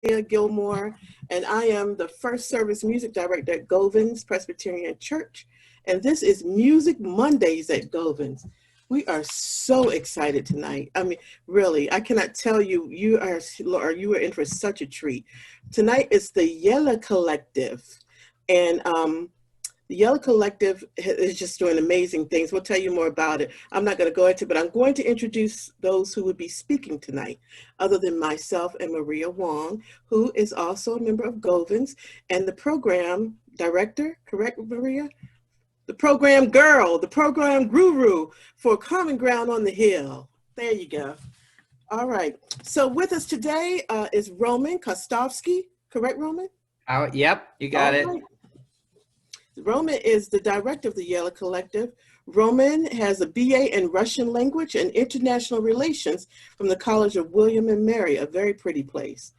Lea Gilmore, and I am the first service music director at Govans Presbyterian Church. And this is Music Mondays at Govans. We are so excited tonight. I mean, really, I cannot tell you, you are in for such a treat. Tonight is the Yehla Collective. And the Yehla Collective is just doing amazing things. We'll tell you more about it. I'm not going to go into it, but I'm going to introduce those who will be speaking tonight, other than myself and Maria Wong, who is also a member of Govans, and the program director, correct, Maria? The program girl, the program guru for Common Ground on the Hill. There you go. All right. So with us today is Roman Kostovsky, correct, Roman? Yep, you got it. Right. Roman is the director of the Yehla Collective. Roman has a BA in Russian language and international relations from the College of William and Mary, a very pretty place,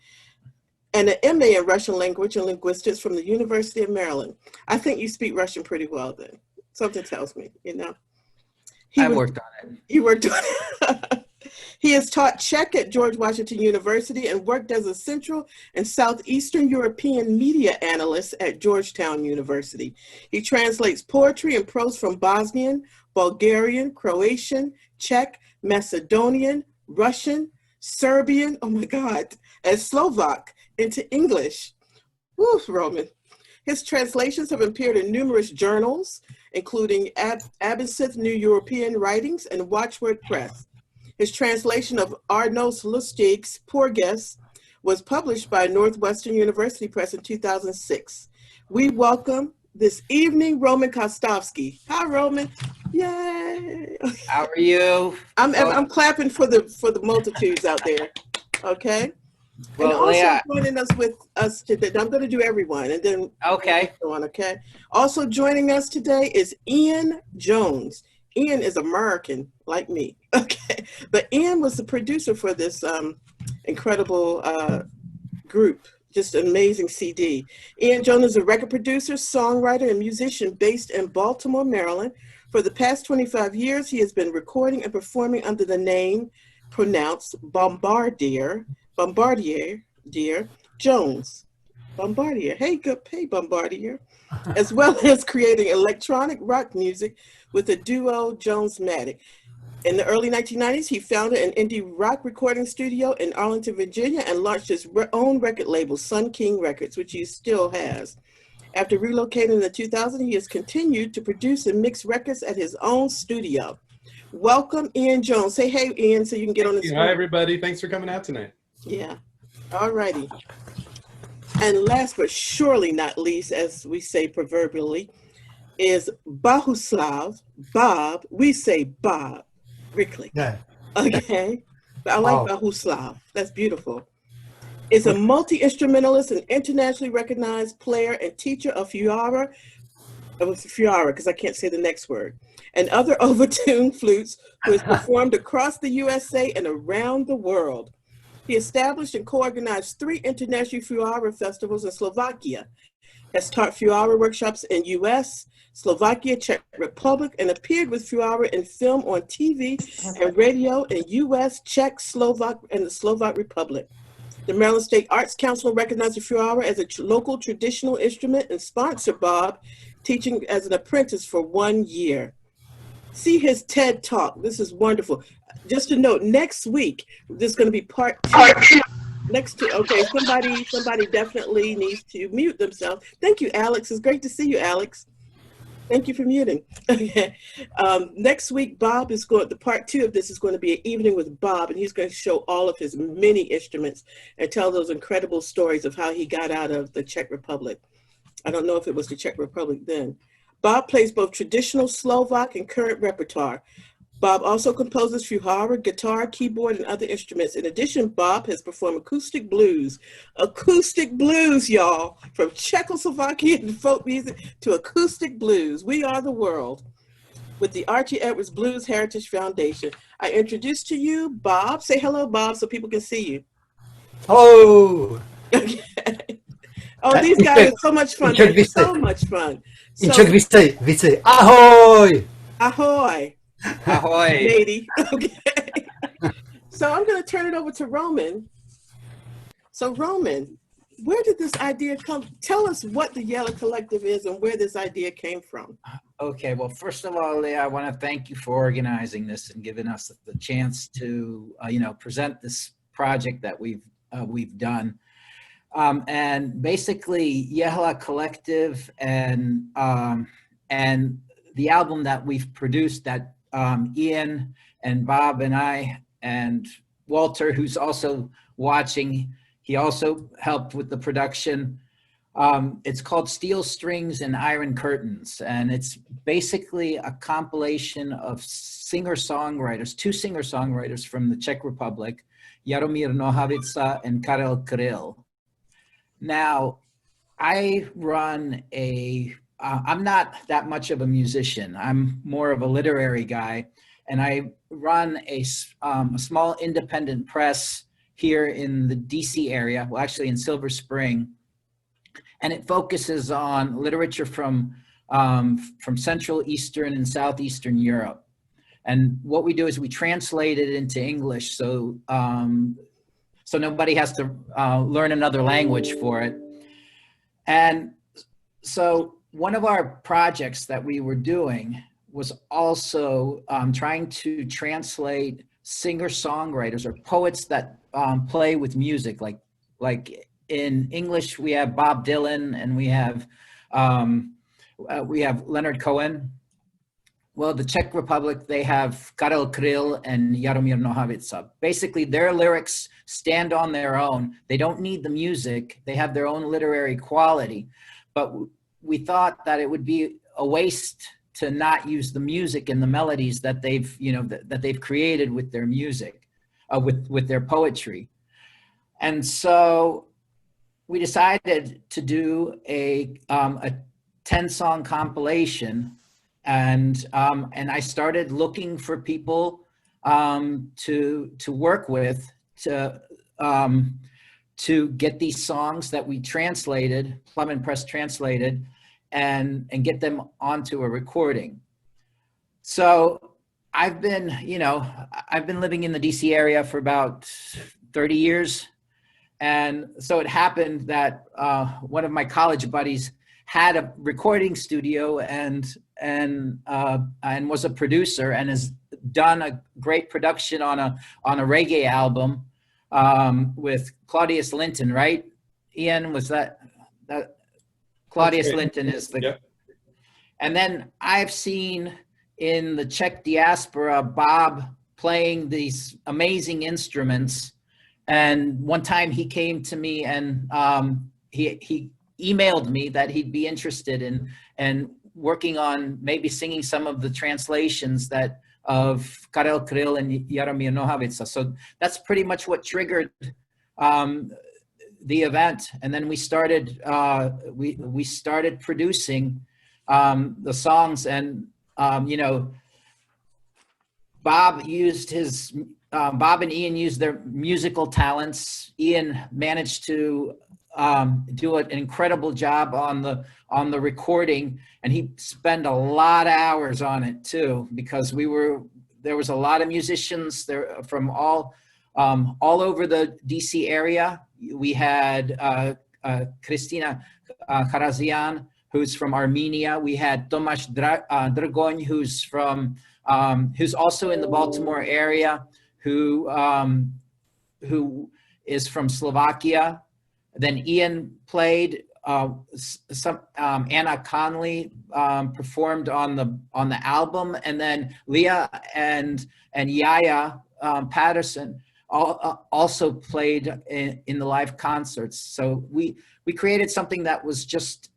and an MA in Russian language and linguistics from the University of Maryland. I think you speak Russian pretty well then. Something tells me, you know. I worked on it. He worked on it. He has taught Czech at George Washington University and worked as a Central and Southeastern European media analyst at Georgetown University. He translates poetry and prose from Bosnian, Bulgarian, Croatian, Czech, Macedonian, Russian, Serbian, oh my God, and Slovak into English. Woo, Roman. His translations have appeared in numerous journals, including Absinthe New European Writings and Watchword Press. His translation of Arnos Lustig's Porges was published by Northwestern University Press in 2006. We welcome this evening Roman Kostovsky. Hi, Roman. Yay. How are you? I'm clapping for the multitudes out there. Okay. Well, and also Lea, joining us with us today, I'm going to do everyone and then okay. Go on, okay. Also joining us today is Ian Jones. Ian is American, like me, okay? But Ian was the producer for this incredible group, just an amazing CD. Ian Jones is a record producer, songwriter, and musician based in Baltimore, Maryland. For the past 25 years, he has been recording and performing under the name, pronounced Bombardier Jones. Bombardier, hey Bombardier, as well as creating electronic rock music with the duo Jones-Matic. In the early 1990s, he founded an indie rock recording studio in Arlington, Virginia, and launched his own record label, Sun King Records, which he still has. After relocating in the 2000s, he has continued to produce and mix records at his own studio. Welcome, Ian Jones. Say hey, Ian, so you can get on the screen. Hi, everybody. Thanks for coming out tonight. Yeah. All righty. And last but surely not least, as we say proverbially, is Bohuslav, Bob, we say Bob, Rychlík. Yeah. Okay, but I like Bohuslav, that's beautiful. Is a multi-instrumentalist and internationally recognized player and teacher of Fiara, because I can't say the next word, and other overtuned flutes who has performed across the USA and around the world. He established and co-organized 3 international Fiara festivals in Slovakia, has taught Fiara workshops in US, Slovakia, Czech Republic, and appeared with Fiara in film, on TV, and radio in US, Czech, Slovak, and the Slovak Republic. The Maryland State Arts Council recognized the Fiara as a local traditional instrument and sponsored Bob teaching as an apprentice for 1 year. See his TED Talk. This is wonderful. Just a note, next week, this is going to be part 2. Okay, somebody definitely needs to mute themselves. Thank you, Alex. It's great to see you, Alex. Thank you for muting. Okay. Next week, the part 2 of this is going to be an evening with Bob, and he's going to show all of his many instruments and tell those incredible stories of how he got out of the Czech Republic. I don't know if it was the Czech Republic then. Bob plays both traditional Slovak and current repertoire. Bob also composes Fiara, guitar, keyboard, and other instruments. In addition, Bob has performed acoustic blues, y'all, from Czechoslovakian folk music to acoustic blues. We are the world. With the Archie Edwards Blues Heritage Foundation. I introduce to you Bob. Say hello, Bob, so people can see you. Hello. Okay. Oh, these guys are so much fun. So much fun. In Czech we say ahoy. Ahoy. Ahoy. Matey. Okay. So I'm going to turn it over to Roman. So Roman, where did this idea come? Tell us what the Yehla Collective is and where this idea came from. Okay, well, first of all, Lea, I want to thank you for organizing this and giving us the chance to, present this project that we've done. And basically, Yehla Collective and the album that we've produced that Ian and Bob and I and Walter, who's also watching, he also helped with the production. It's called Steel Strings and Iron Curtains, and it's basically a compilation of singer-songwriters, two singer-songwriters from the Czech Republic, Jaromir Nohavica and Karel Kryl. Now, I run I'm not that much of a musician. I'm more of a literary guy, and I run a small independent press here in the DC area, well, actually in Silver Spring, and it focuses on literature from Central, Eastern, and Southeastern Europe. And what we do is we translate it into English, so nobody has to learn another language for it. And so one of our projects that we were doing was also trying to translate singer-songwriters or poets that play with music. Like in English, we have Bob Dylan and we have Leonard Cohen. Well, the Czech Republic, they have Karel Kryl and Jaromir Nohavica. Basically, their lyrics stand on their own. They don't need the music. They have their own literary quality. But we thought that it would be a waste to not use the music and the melodies that they've, that they've created with their music, with their poetry. And so we decided to do a 10-song compilation. And I started looking for people to work with to get these songs that we translated, Plum and Press translated, and get them onto a recording. So I've been living in the DC area for about 30 years. And so it happened that one of my college buddies had a recording studio and was a producer and has done a great production on a reggae album with Claudius Linton, right? Ian, was that Claudius Linton is the, yep. And then I've seen in the Czech diaspora, Bob playing these amazing instruments. And one time he came to me and he emailed me that he'd be interested in working on maybe singing some of the translations that of Karel Kryl and Jaromir Nohavica. So that's pretty much what triggered the event. And then we started we started producing the songs, and Bob used his Bob and Ian used their musical talents. Ian managed to do an incredible job on the recording, and he spent a lot of hours on it too, because there was a lot of musicians there from all over the DC area. We had Kristina Kharazian, who's from Armenia. We had Tomáš Drgoň, who's also in the Baltimore area, who is from Slovakia. Then Ian played. Anna Connolly performed on the album, and then Lea and Yaha Patterson also played in the live concerts. So we created something that was just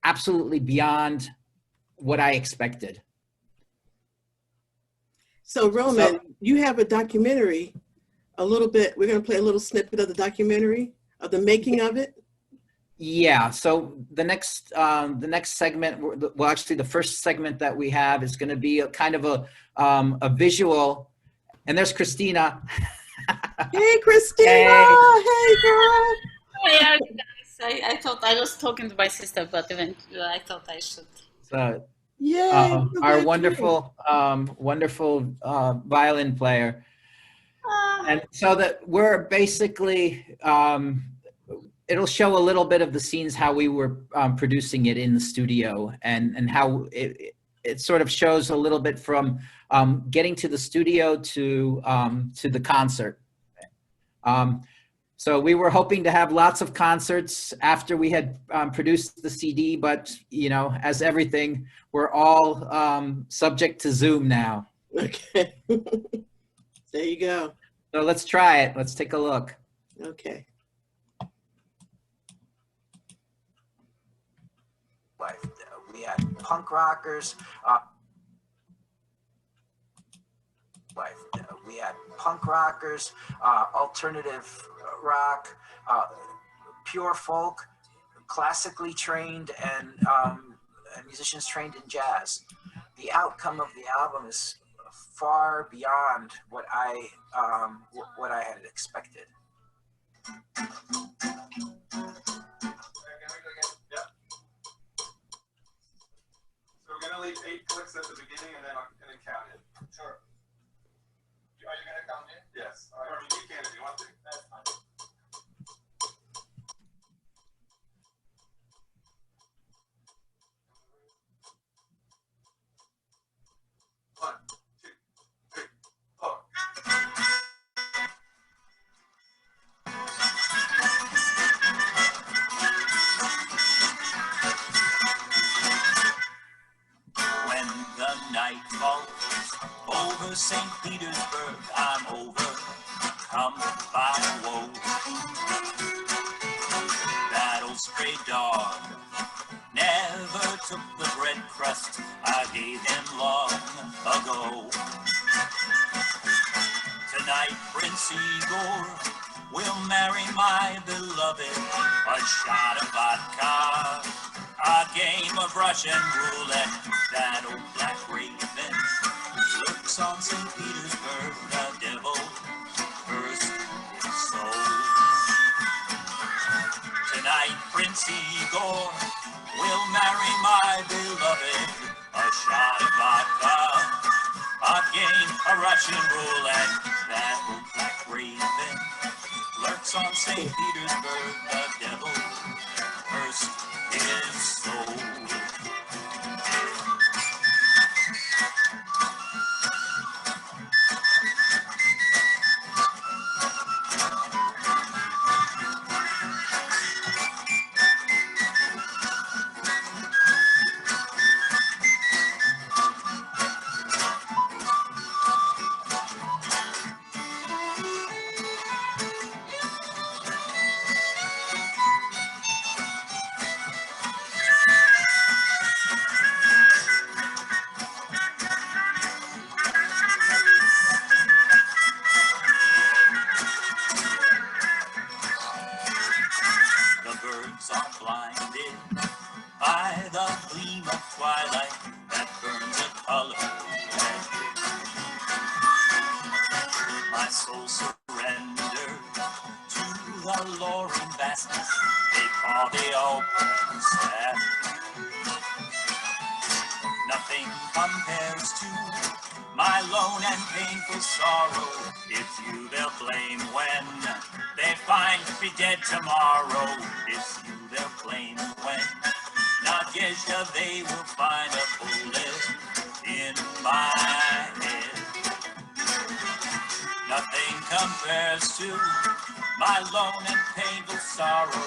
absolutely beyond what I expected. So Roman, you have a documentary, a little bit. We're going to play a little snippet of the documentary, of the making of it. Yeah. So the next segment, well, actually the first segment that we have is going to be a kind of a visual. And there's Christina. Hey, Christina. Hey, girl. Yeah, guys. I thought I was talking to my sister, but eventually I thought I should. So, yeah, our wonderful violin player. And so that we're basically it'll show a little bit of the scenes, how we were producing it in the studio, and how it sort of shows a little bit from getting to the studio to the concert. So we were hoping to have lots of concerts after we had produced the CD, but you know, as everything, we're all subject to Zoom now. Okay. There you go. So let's try it. Let's take a look. Okay. We had punk rockers. We had punk rockers, alternative rock, pure folk, classically trained, and musicians trained in jazz. The outcome of the album is far beyond what I had expected. We're gonna leave 8 clicks at the beginning and then count it. Sure. Are you gonna count it? Yes. Or I mean, you can if you want to. That's fine. 1, 2, 3, 4. When the night falls over St. Petersburg, I'm overcome by woe. That old stray dog never took the bread crust I gave him long ago. Tonight Prince Igor will marry my beloved. A shot of vodka, a game of Russian roulette. That old black raven lurks on St. Petersburg. The devil cursed his soul. Tonight Prince Igor will marry my beloved. A shot of vodka, a game of Russian roulette. That old black raven lurks on St. Petersburg. The devil cursed his soul. The birds are blinded by the gleam of twilight that burns a color magic. My soul surrendered to the luring vastness they call the open steppe. Nothing compares to my lone and painful sorrow. It's you they'll blame when they find me dead tomorrow. It's you they'll blame when not Yehla they will find a bullet in my head. Nothing compares to my lone and painful sorrow.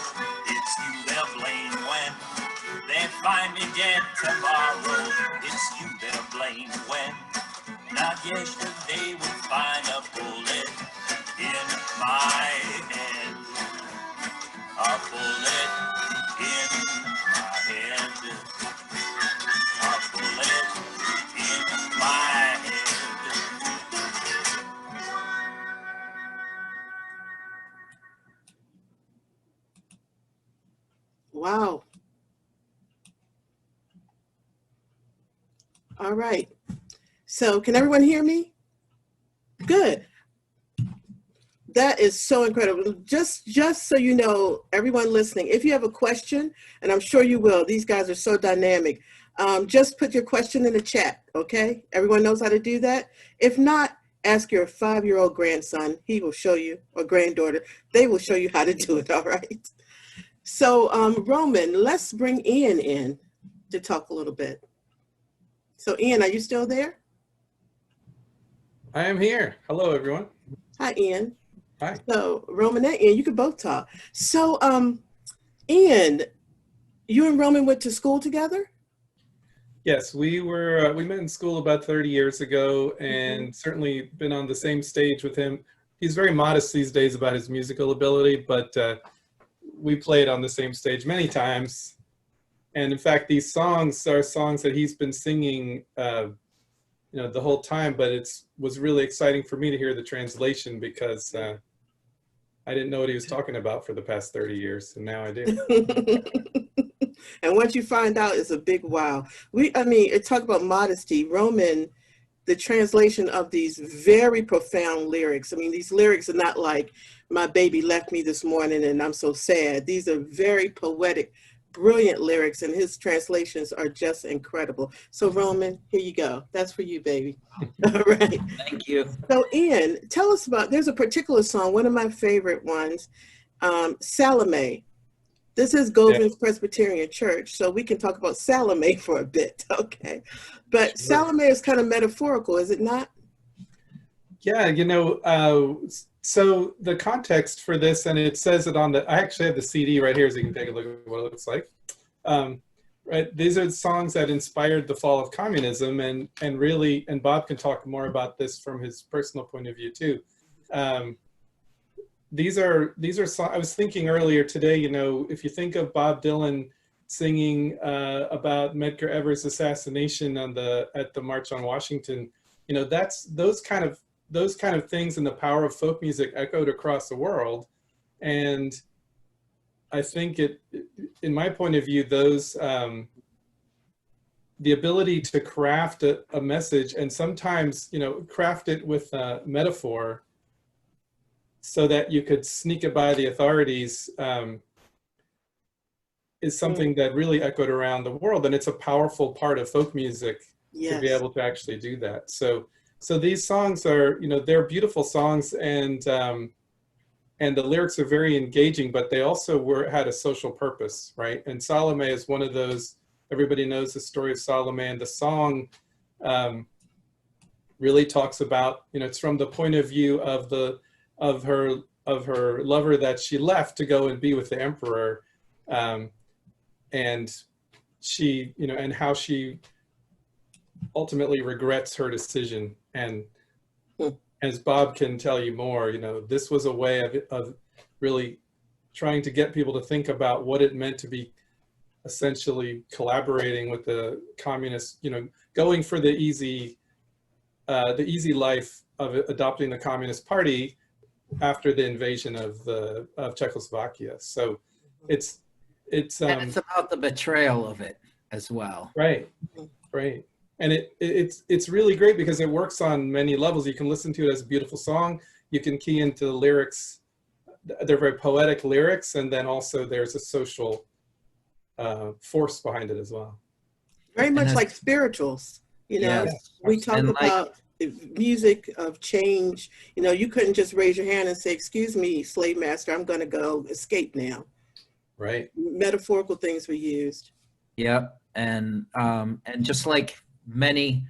It's you they'll blame when they find me dead tomorrow. It's you they'll blame when not Yehla they will find a bullet in my head. A bullet in my head. A bullet in my head. Wow. All right. So can everyone hear me? Good. That is so incredible. Just so you know, everyone listening, if you have a question, and I'm sure you will, these guys are so dynamic, just put your question in the chat, okay? Everyone knows how to do that. If not, ask your 5-year-old grandson. He will show you, or granddaughter. They will show you how to do it, all right? So Roman, let's bring Ian in to talk a little bit. So Ian, are you still there? I am here. Hello, everyone. Hi, Ian. Hi. So Roman and Ian, you can both talk. So Ian, you and Roman went to school together? Yes, we met in school about 30 years ago, and certainly been on the same stage with him. He's very modest these days about his musical ability, but we played on the same stage many times. And in fact, these songs are songs that he's been singing the whole time, but was really exciting for me to hear the translation because I didn't know what he was talking about for the past 30 years, and now I do. And once you find out, it's a big wow. Talk about modesty. Roman, the translation of these very profound lyrics. I mean, these lyrics are not like, my baby left me this morning and I'm so sad. These are very poetic, brilliant lyrics, and his translations are just incredible. So Roman, here you go. That's for you, baby. All right. Thank you. So Ian, tell us about, there's a particular song, one of my favorite ones, Salome. This is Govans Presbyterian Church, so we can talk about Salome for a bit, okay? But sure. Salome is kind of metaphorical, is it not? Yeah, so the context for this, and it says it on I actually have the CD right here so you can take a look at what it looks like. Right, these are songs that inspired the fall of communism, and Bob can talk more about this from his personal point of view too. These are songs, I was thinking earlier today, if you think of Bob Dylan singing about Medgar Evers' assassination at the March on Washington, that's those kind of things, and the power of folk music echoed across the world. And I think in my point of view, those the ability to craft a message, and sometimes craft it with a metaphor, so that you could sneak it by the authorities, is something that really echoed around the world. And it's a powerful part of folk music to be able to actually do that. So these songs are, they're beautiful songs, and the lyrics are very engaging, but they also had a social purpose, right? And Salome is one of those. Everybody knows the story of Salome, and the song really talks about, it's from the point of view of her lover that she left to go and be with the emperor, and she, and how she ultimately regrets her decision. And as Bob can tell you more, this was a way of really trying to get people to think about what it meant to be essentially collaborating with the communists, going for the easy life of adopting the Communist Party after the invasion of Czechoslovakia. So it's and it's about the betrayal of it as well. Right. And it's really great because it works on many levels. You can listen to it as a beautiful song. You can key into the lyrics. They're very poetic lyrics, and then also there's a social force behind it as well. Very much like spirituals, we talk about the music of change. You couldn't just raise your hand and say, "Excuse me, slave master, I'm going to go escape now." Right. Metaphorical things were used. Yep, and just like many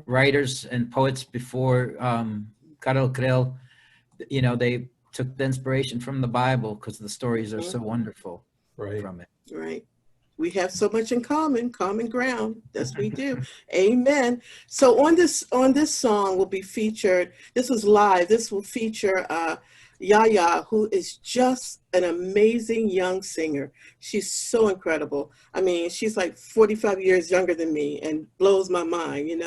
writers and poets before Karel, Kryl, they took the inspiration from the Bible because the stories are so wonderful from it. Right. We have so much in common ground. Yes, we do. Amen. So on this song will be featured, this was live, this will feature Yaha, who is just an amazing young singer. She's so incredible. I mean, she's like 45 years younger than me and blows my mind,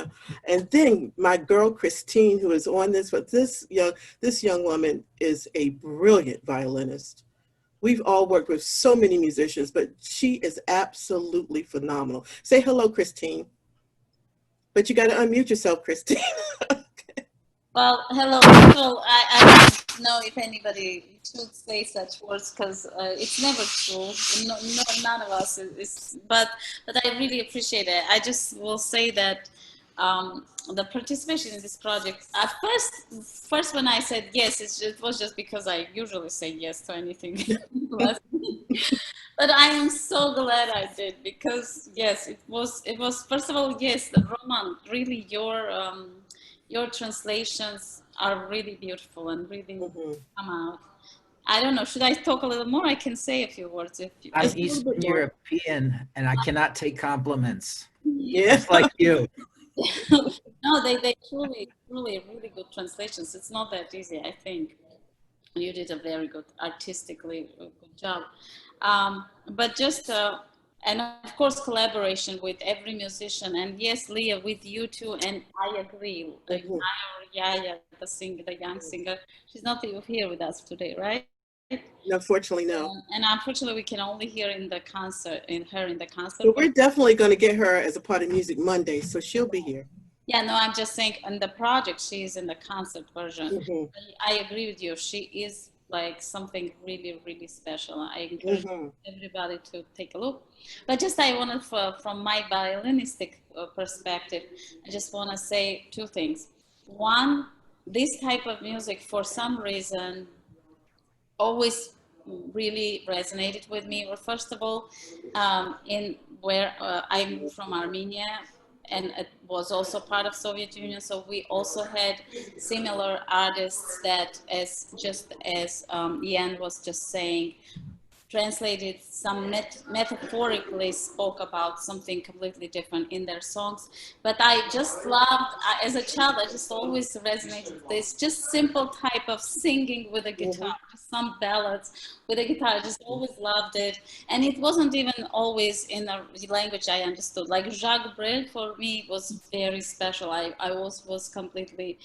And then my girl, Christine, who is on this, but this young woman is a brilliant violinist. We've all worked with so many musicians, but she is absolutely phenomenal. Say hello, Christine. But you got to unmute yourself, Christine. Okay. Well, hello. So I don't know if anybody should say such words because it's never true. None of us is. But I really appreciate it. I just will say that the participation in this project. At first when I said yes, it was just because I usually say yes to anything. But I am so glad I did, because yes, it was first of all, yes, Roman, really your translations are really beautiful and really come out. I don't know, should I talk a little more? I can say a few words if you. I'm Eastern European and I cannot take compliments. Yeah. Just like you. No, they truly really good translations. It's not that easy, I think. You did a very good, artistically good job. But just, and of course, collaboration with every musician. And yes, Lea, with you too. And I agree. Yaha, the young singer, she's not here with us today, right? Unfortunately, no. And unfortunately, we can only hear in the concert. But we're definitely going to get her as a part of Music Monday, so she'll be here. Yeah, no, I'm just saying, in the project, she is in the concert version. I agree with you. She is like something really, really special. I encourage everybody to take a look. But just I wanted, from my violinistic perspective, I just want to say two things. One, this type of music, for some reason, always really resonated with me. Well, first of all, in where I'm from Armenia, and it was also part of Soviet Union, so we also had similar artists that, as Ian was just saying, translated some metaphorically spoke about something completely different in their songs. But I just loved, as a child, I just always resonated with this just simple type of singing with a guitar, just some ballads with a guitar. I just always loved it. And it wasn't even always in a language I understood. Like Jacques Brel for me was very special. I was completely,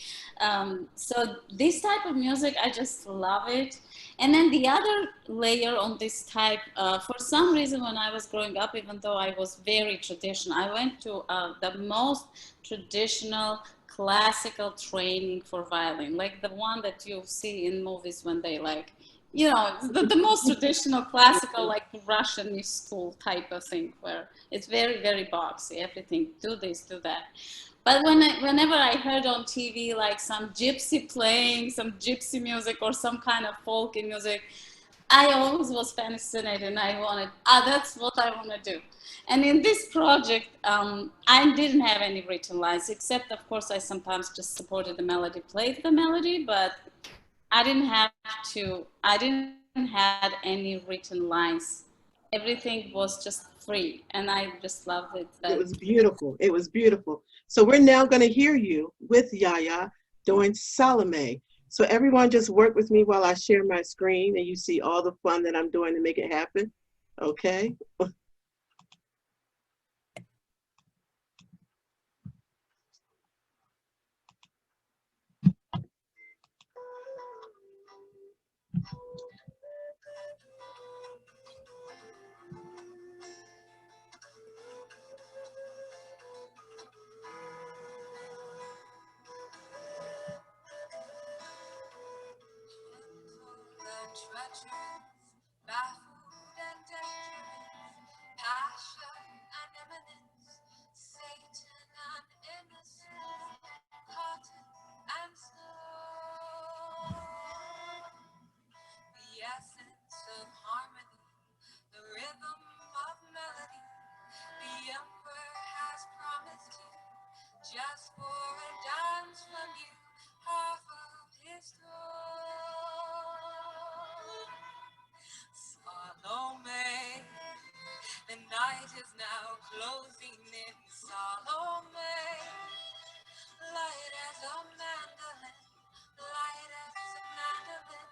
so this type of music, I just love it. And then the other layer on this type, for some reason when I was growing up, even though I was very traditional, I went to the most traditional classical training for violin, like the one that you see in movies when they like, you know, the most traditional classical, like Russian school type of thing, where it's very, very boxy, everything, do this, do that. But whenever I heard on TV like some gypsy playing, some gypsy music or some kind of folky music, I always was fascinated and I wanted, that's what I want to do. And in this project, I didn't have any written lines, except of course I sometimes just supported the melody, played the melody, but I didn't have any written lines. Everything was just free, and I just loved it. It was beautiful. It was beautiful. So we're now going to hear you with Yaha doing Salome. So everyone just work with me while I share my screen and you see all the fun that I'm doing to make it happen. Okay. Baffled and dangerous, passion and eminence, Satan and innocence, cotton and snow. The essence of harmony, the rhythm of melody, the emperor has promised you, just for a dance from you, half of his throne. Salome, the night is now closing in. Salome, light as a mandolin, light as a mandolin,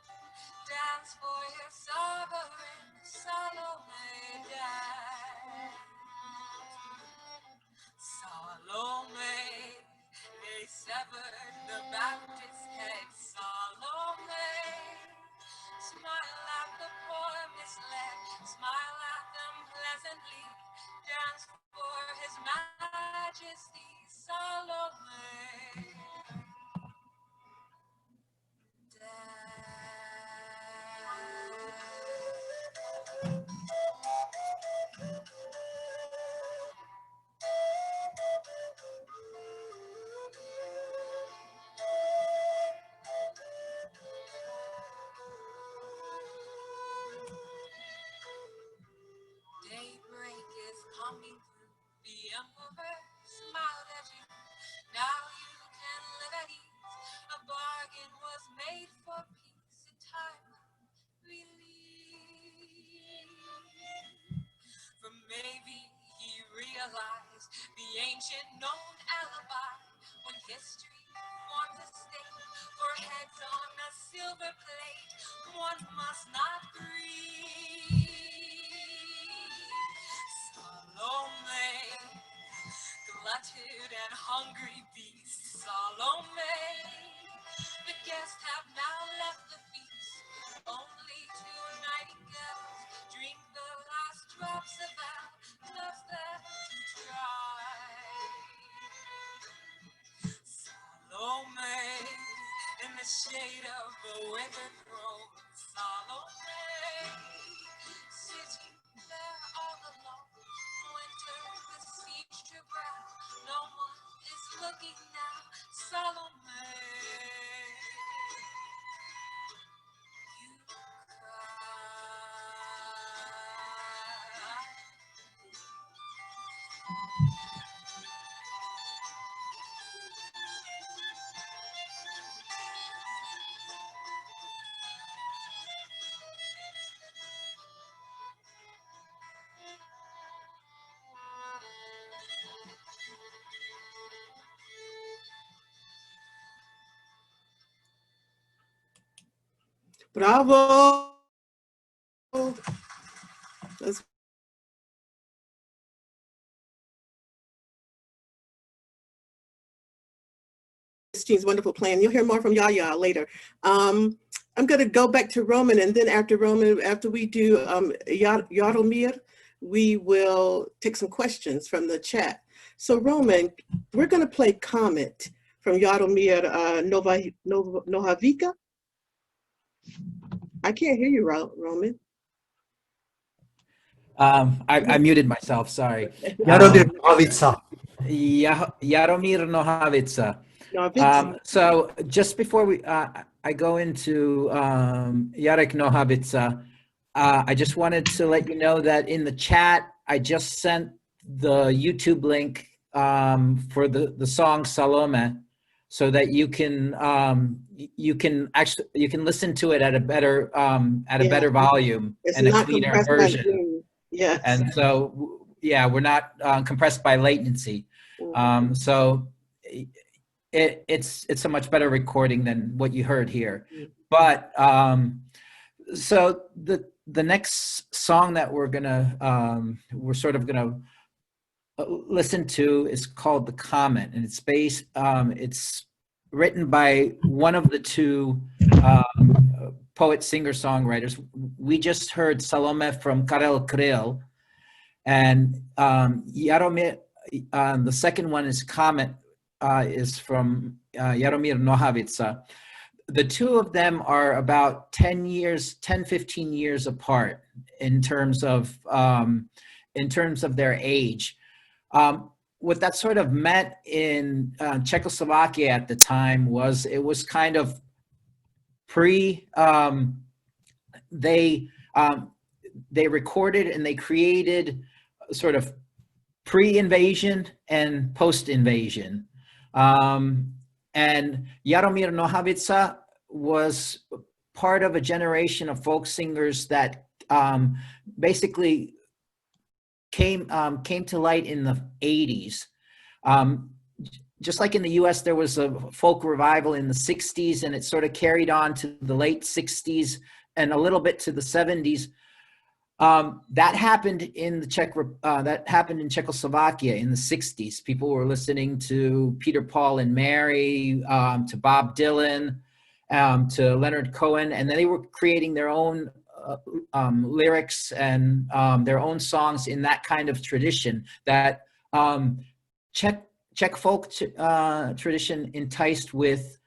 dance for your sovereign. Salome, dance. Salome, they severed the Baptist head. Salome, smile at the poor misled, smile at them pleasantly, dance for his majesty. Salome, dance. coming through. The emperor smiled at you. Now you can live at ease. A bargain was made for peace. A time of relief. For maybe he realized the ancient known alibi when history forms a state for heads on a silver plate. One must not grieve. Salome, glutted and hungry beast. Salome, the guests have now left the feast. Only two nightingales drink the last drops of ale, left them to try. Salome, in the shade of the withered grove. Salome, sitting there all alone. Winter besieged her brow. No one is looking now. Salome, you cry. Bravo. That's Christine's wonderful plan. You'll hear more from Yaha later. I'm going to go back to Roman, and then after Roman, after we do Jaromir, we will take some questions from the chat. So Roman, we're going to play Comet from Jaromir Nohavica. I can't hear you, Roman. I muted myself, sorry. Jaromir Nohavica. Jaromir Nohavica. So just before I go into Jarek Nohavica, I just wanted to let you know that in the chat, I just sent the YouTube link for the song Salome, so that you can listen to it at a better better volume and a cleaner version. Yes. And so yeah, we're not compressed by latency. So it's a much better recording than what you heard here. But so the next song that we're sort of gonna listen to is called The Comet, and it's it's written by one of the two poet singer-songwriters. We just heard Salome from Karel Kryl, and Jaromir, the second one is Comet, is from Jaromir Nohavica. The two of them are about 10, 15 years apart in terms of their age. What that sort of meant in Czechoslovakia at the time was it was kind of they recorded and they created sort of pre-invasion and post-invasion. And Jaromir Nohavica was part of a generation of folk singers that basically came to light in the 80s. Just like in the US, there was a folk revival in the 60s, and it sort of carried on to the late 60s and a little bit to the 70s. That happened in in Czechoslovakia in the 60s. People were listening to Peter, Paul and Mary, to Bob Dylan, to Leonard Cohen, and then they were creating their own lyrics and their own songs in that kind of tradition that Czech folk tradition enticed with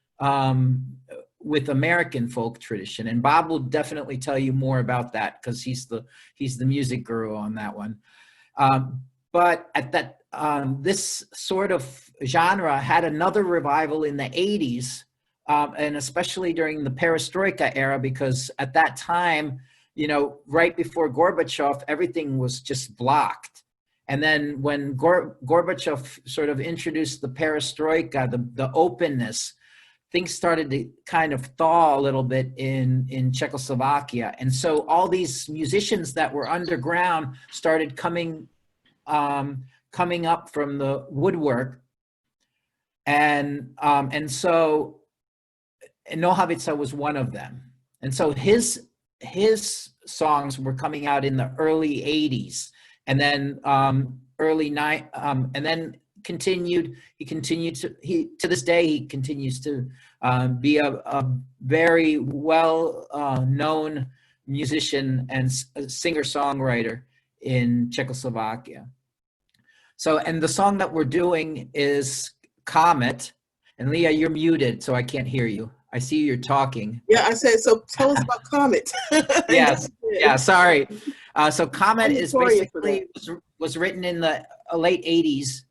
American folk tradition, and Bob will definitely tell you more about that because he's the music guru on that one. But at that this sort of genre had another revival in the 80s, and especially during the Perestroika era, because at that time, right before Gorbachev, everything was just blocked. And then when Gorbachev sort of introduced the perestroika, the openness, things started to kind of thaw a little bit in Czechoslovakia. And so all these musicians that were underground started coming up from the woodwork. And so Nohavica was one of them. And so his songs were coming out in the early 80s, and then and then to this day he continues to be a very well known musician and singer-songwriter in Czechoslovakia. So, and the song that we're doing is Comet. And Lea, you're muted, so I can't hear you. I see you're talking. Yeah, I said, so tell us about Comet. Yes, yeah, sorry. So Comet is basically was written in the late 80s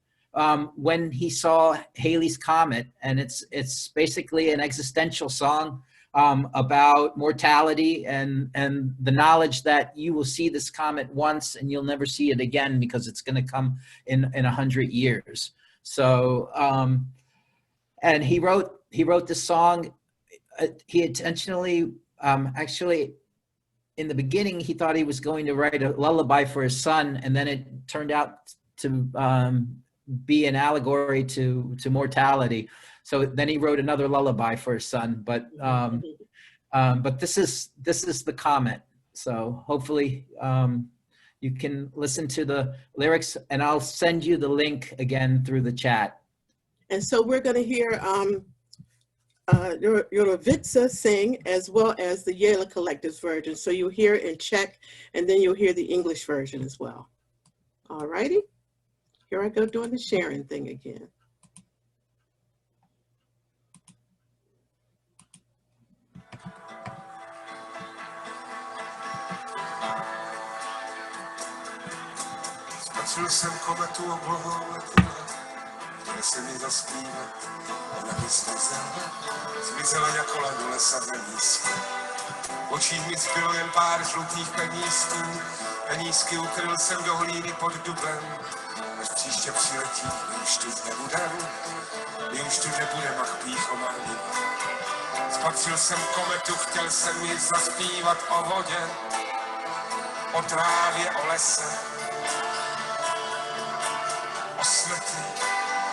when he saw Halley's Comet, and it's basically an existential song about mortality and the knowledge that you will see this comet once and you'll never see it again because it's going to come in 100 years. So and he wrote this song. He intentionally, actually, in the beginning, he thought he was going to write a lullaby for his son, and then it turned out to be an allegory to mortality. So then he wrote another lullaby for his son. But this is the Comet. So hopefully you can listen to the lyrics, and I'll send you the link again through the chat. And so we're going to hear Nohavica sing, as well as the Yehla Collective's version. So you'll hear it in Czech, and then you'll hear the English version as well. All righty. Here I go doing the sharing thing again. Spatřil jsem kometu oblohou letadla, chtěl jsem jí zaspívat, ona mi zmizela jako led do lesa ve nízku. V očích mi zbylo jen pár žlutých penízků, penízky ukryl jsem do hlíny pod dubem, až příště přiletí, my už tu nebudem, ach pýchomání. Spatřil jsem kometu, chtěl jsem jí zaspívat o vodě, o trávě, o lese, o smrti,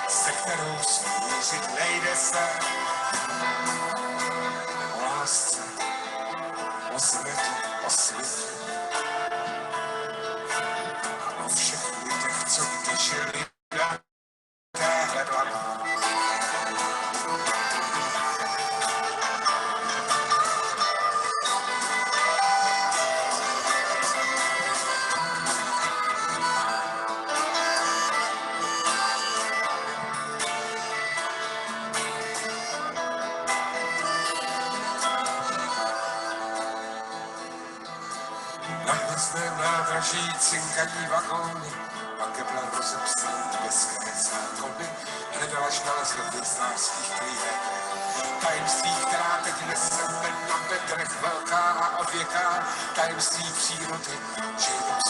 se kterou smířit nejde se, o lásce, o světě, o světě a o všech lidech, co kdy žili na téhle dlaně. Na hvězdném nádraží cinkají vagóny, a Kepler rozepsal nebeské zákony, hledal až nalezl v hvězdářských knihách. Tajemství, která teď neseme na bedrech, velká a odvěká, tajemství přírody, že jenom z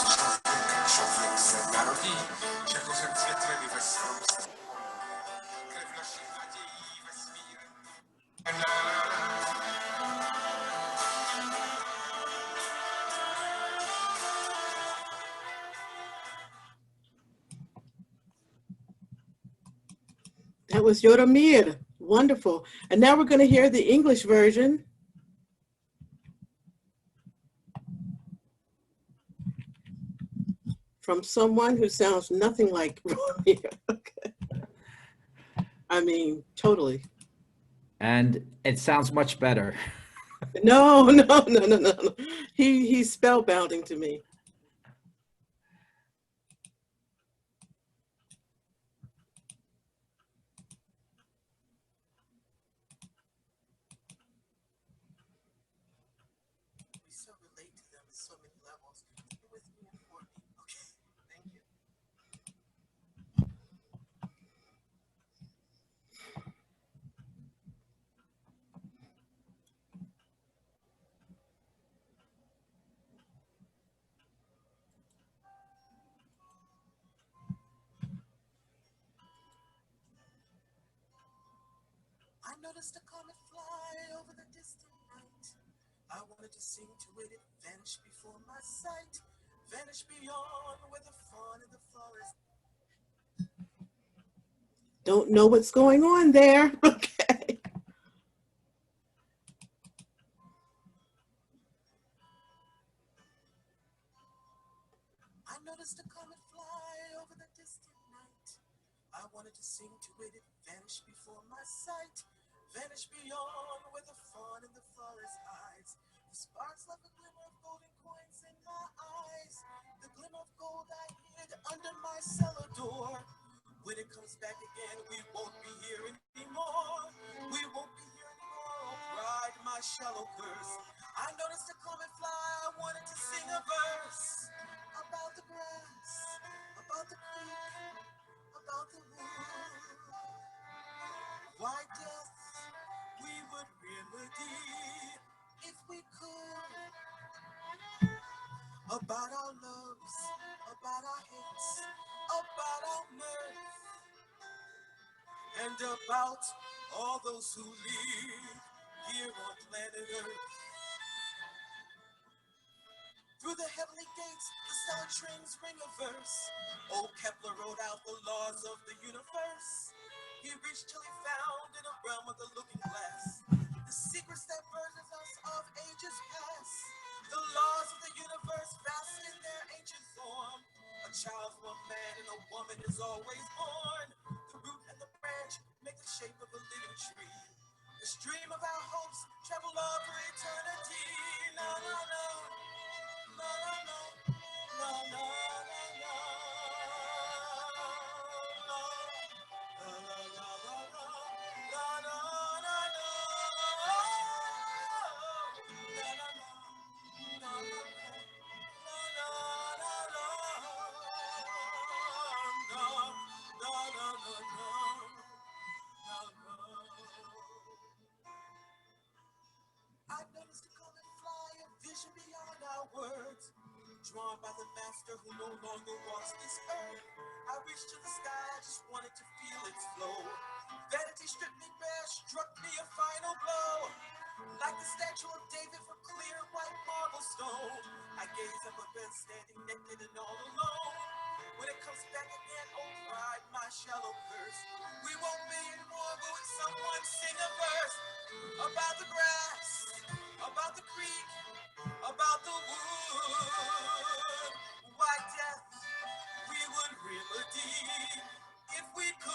člověk se narodí, že kořen cvětveny ve stromství. Krev našich nadějí vesmírem. That was Jaromir. Wonderful. And now we're going to hear the English version. From someone who sounds nothing like Jaromir. Okay. I mean, totally. And it sounds much better. No. He's spellbounding to me. noticed a comet fly over the distant night. I wanted to sing to it, it vanished before my sight. Vanished beyond where the fawn in the forest. Don't know what's going on there. Okay. I noticed a comet fly over the distant night. I wanted to sing to it, it vanished before my sight. Vanished beyond where the fawn in the forest hides. The sparks like a glimmer of golden coins in my eyes. The glimmer of gold I hid under my cellar door. When it comes back again, we won't be here anymore. We won't be here anymore. Oh, pride, my shallow curse. I noticed a comet fly. I wanted to sing a verse about the grass, about the creek, about the wood. Why death we would remedy if we could. About our loves, about our hates, about our mirth, and about all those who live here on planet Earth. Through the heavenly gates, the stellar trains ring a verse. Old Kepler wrote out the laws of the universe. He reached till he found in a realm of the looking glass the secrets that burdens us of ages past. The laws of the universe vast in their ancient form. A child from a man and a woman is always born. The root and the branch make the shape of a living tree. The stream of our hopes travel on for eternity. No, no, no. No, no, no. No, no, no, no. No. La, la, la, la, la. La, la, la, la. La, la, la. La, la, la. I noticed a comet fly, a vision beyond our words, drawn by the master who no longer walks this earth. I reached to the sky, I just wanted to feel its flow. Vanity stripped me bare, struck me a final blow. Like the statue of David from clear white marble stone, I gaze up a bed standing naked and all alone. When it comes back again, oh pride, my shallow curse. We won't be anymore, but would someone sing a verse about the grass, about the creek, about the wood? Why death we would remedy if we could.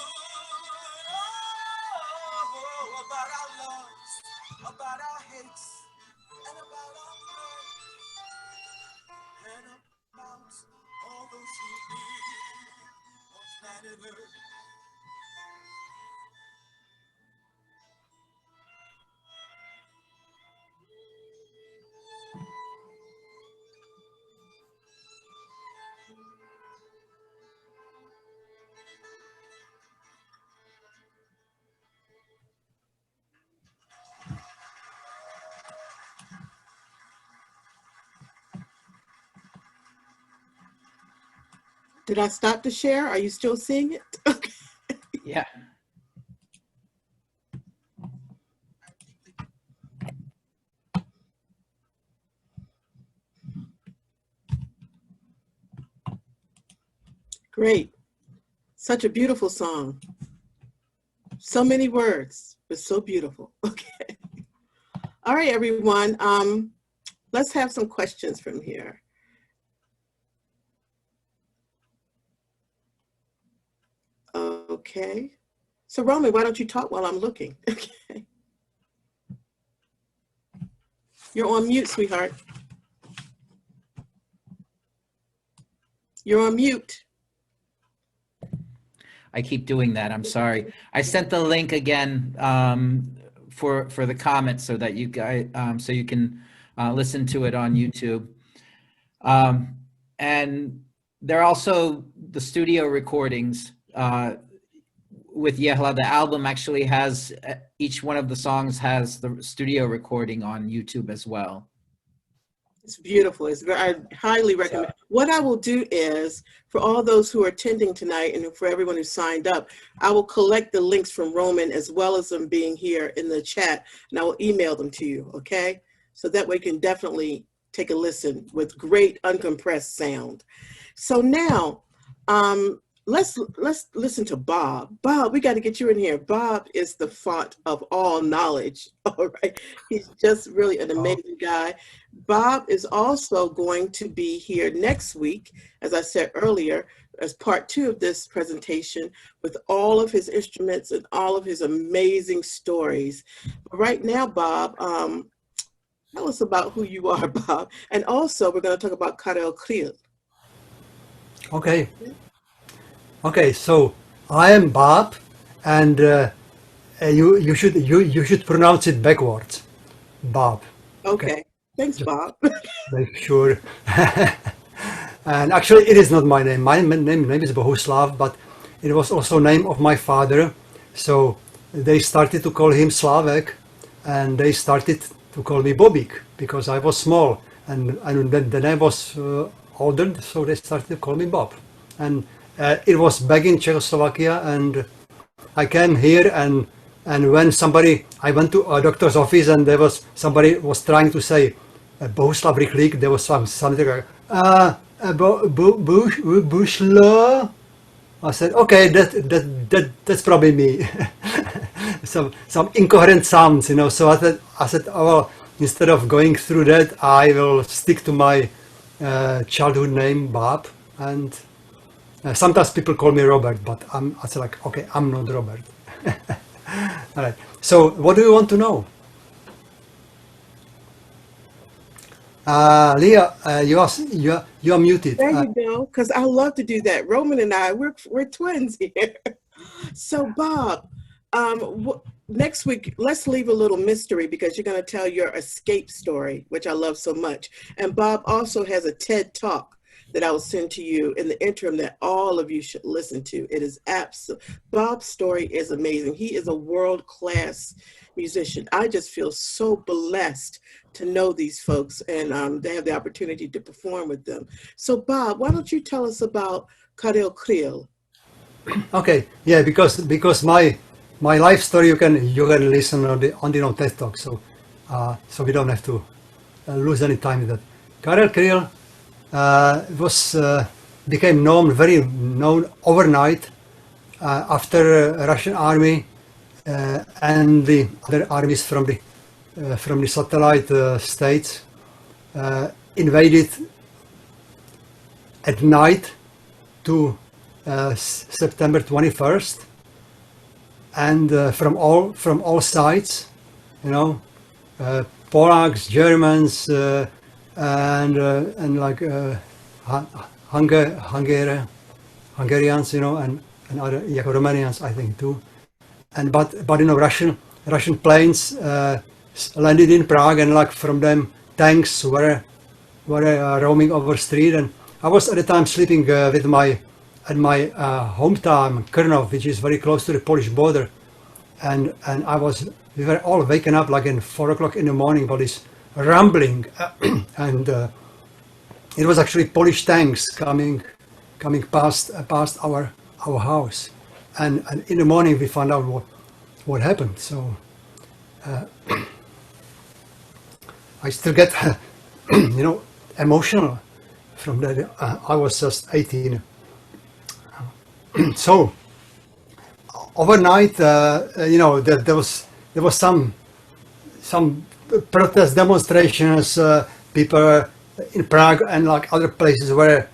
Oh, about our loves, about our hates, and about our mirth, and about all those who live on planet Earth. Did I stop to share? Are you still seeing it? Okay. Yeah. Great. Such a beautiful song. So many words, but so beautiful. Okay. All right, everyone. Let's have some questions from here. Okay. So Roman, why don't you talk while I'm looking? Okay. You're on mute, sweetheart. You're on mute. I keep doing that. I'm sorry. I sent the link again for the comment so that you guys so you can listen to it on YouTube. And there are also the studio recordings with Yehla. The album actually has each one of the songs has the studio recording on YouTube as well. It's beautiful. I highly recommend. What I will do is, for all those who are attending tonight and for everyone who signed up, I will collect the links from Roman as well as them being here in the chat, and I will email them to you, okay? So that way you can definitely take a listen with great uncompressed sound. So now, let's listen to Bob. Bob, we got to get you in here. Bob is the font of all knowledge. All right, he's just really an amazing guy. Bob is also going to be here next week, as I said earlier, as part 2 of this presentation with all of his instruments and all of his amazing stories. But right now, Bob, tell us about who you are, Bob. And also, we're going to talk about Karel Kryl. Okay. Okay, so I am Bob, and you should pronounce it backwards, Bob. Okay. Thanks, Bob. Make sure. And actually, it is not my name. My name is Bohuslav, but it was also name of my father. So they started to call him Slovak, and they started to call me Bobik because I was small, and then I was older, so they started to call me Bob. And it was back in Czechoslovakia, and I came here, and when I went to a doctor's office, and there was somebody was trying to say Bohuslav Rychlík, there was something like Bohuslav. I said, okay, that's probably me. some incoherent sounds, you know. So I said, oh, well, instead of going through that, I will stick to my childhood name, Bob, and sometimes people call me Robert, but I said like, okay, I'm not Robert. All right. So what do you want to know? Lea, you are muted. There you go, because I love to do that. Roman and I, we're twins here. So Bob, next week, let's leave a little mystery because you're going to tell your escape story, which I love so much. And Bob also has a TED Talk that I will send to you in the interim that all of you should listen to. It is Bob's story is amazing. He is a world-class musician. I just feel so blessed to know these folks and to have the opportunity to perform with them. So Bob, why don't you tell us about Karel Kryl? Okay, yeah, because my life story you can listen on the TED Talk, so we don't have to lose any time with that. Karel Kryl became very known overnight after Russian army and the other armies from the satellite states invaded at night to September 21st, and from all sides, you know, Polacks, Germans, and like Hungarians, you know, and other Romanians, I think too. And but you know, Russian planes landed in Prague, and like from them tanks were roaming over street. And I was at the time sleeping at my hometown Krnov, which is very close to the Polish border, and we were all waken up like in 4 o'clock in the morning by this rumbling, and it was actually Polish tanks coming past our house, and in the morning we found out what happened. So I still get you know, emotional from that. I was just 18. So overnight, you know, there was some protest demonstrations. People in Prague and like other places were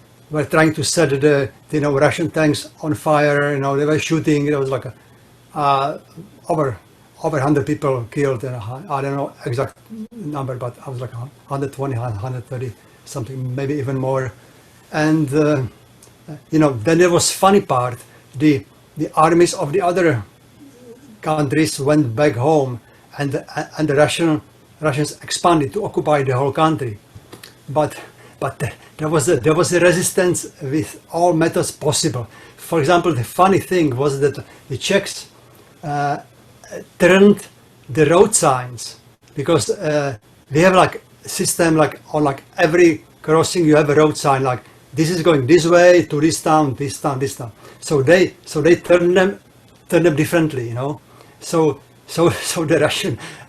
trying to set the Russian tanks on fire. You know, they were shooting. There was like over 100 people killed. And I don't know exact number, but I was like 120, 130, something, maybe even more. And you know, then there was funny part. The armies of the other countries went back home, and the Russians expanded to occupy the whole country. But there was a resistance with all methods possible. For example, the funny thing was that the Czechs turned the road signs, because we have like system, like on like every crossing you have a road sign, like this is going this way to this town, this town, this town. So they turn them differently, you know. So the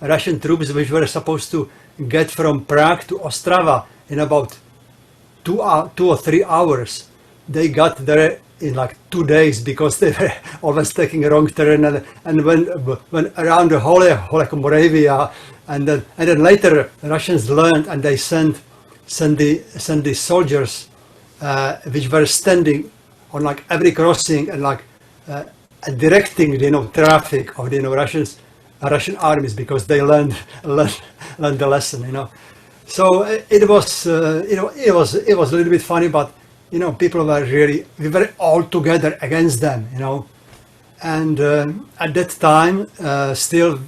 Russian troops, which were supposed to get from Prague to Ostrava in about 2 or 3 hours, they got there in like 2 days because they were always taking a wrong turn and went around the whole Moravia, and then later the Russians learned and they sent the soldiers which were standing on like every crossing and like directing traffic of the Russian armies, because they learned the lesson, you know. So it was it was a little bit funny, but people were we were all together against them, you know. And at that time, still